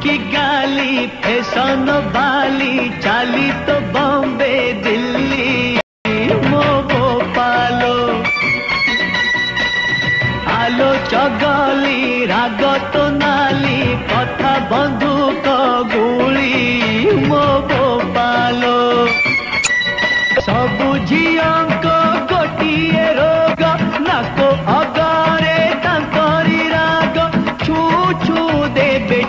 की गाली फैशन वाली चाली तो बॉम्बे दिल्ली मो भोपालो आलो चगली राग तो नाली कथा बंधुक गुली मो भोपालो सबु झियंको गोटिए रोग नाको अगरे तांकरी राग छू छू देबे